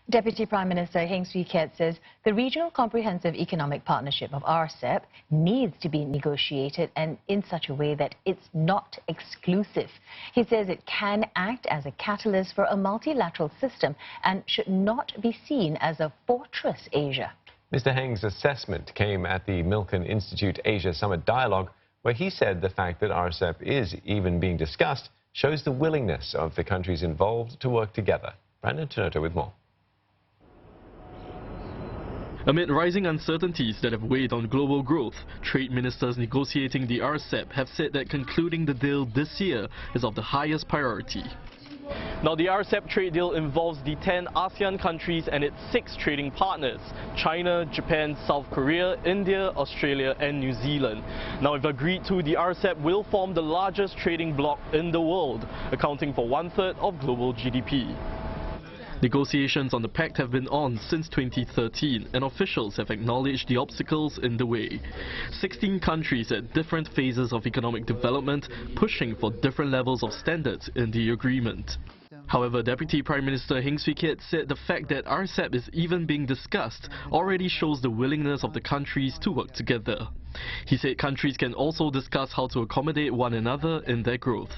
Deputy Prime Minister Heng Keat says the Regional Comprehensive Economic Partnership of RCEP needs to be negotiated and in such a way that it's not exclusive. He says it can act as a catalyst for a multilateral system and should not be seen as a fortress Asia. Mr. Heng's assessment came at the Milken Institute Asia Summit Dialogue, where he said the fact that RCEP is even being discussed shows the willingness of the countries involved to work together. Brandon Tenoto with more. Amid rising uncertainties that have weighed on global growth, trade ministers negotiating the RCEP have said that concluding the deal this year is of the highest priority. Now, the RCEP trade deal involves the 10 ASEAN countries and its 6 trading partners: China, Japan, South Korea, India, Australia and New Zealand. Now, if agreed to, the RCEP will form the largest trading bloc in the world, accounting for 1/3 of global GDP. Negotiations on the pact have been on since 2013, and officials have acknowledged the obstacles in the way. 16 countries at different phases of economic development pushing for different levels of standards in the agreement. However, Deputy Prime Minister Heng Keat said the fact that RCEP is even being discussed already shows the willingness of the countries to work together. He said countries can also discuss how to accommodate one another in their growth.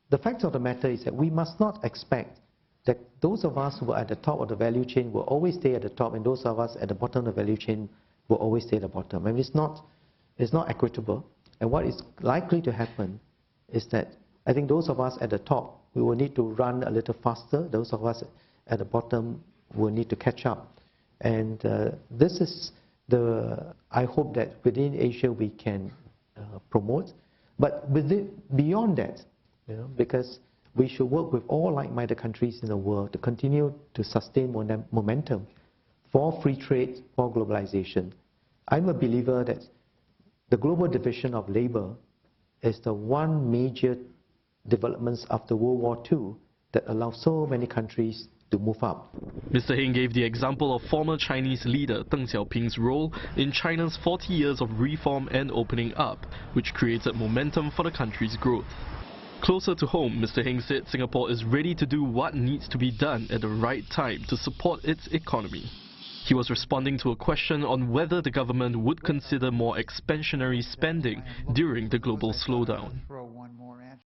The fact of the matter is that we must not expect that those of us who are at the top of the value chain will always stay at the top, and those of us at the bottom of the value chain will always stay at the bottom. I mean, it's not equitable. And what is likely to happen is that I think those of us at the top, we will need to run a little faster. Those of us at the bottom will need to catch up. And this is I hope that within Asia we can promote. But beyond that, because we should work with all like-minded countries in the world to continue to sustain momentum for free trade, for globalization. I'm a believer that the global division of labor is the one major developments after World War II that allows so many countries to move up. Mr. Heng gave the example of former Chinese leader Deng Xiaoping's role in China's 40 years of reform and opening up, which created momentum for the country's growth. Closer to home, Mr. Heng said Singapore is ready to do what needs to be done at the right time to support its economy. He was responding to a question on whether the government would consider more expansionary spending during the global slowdown.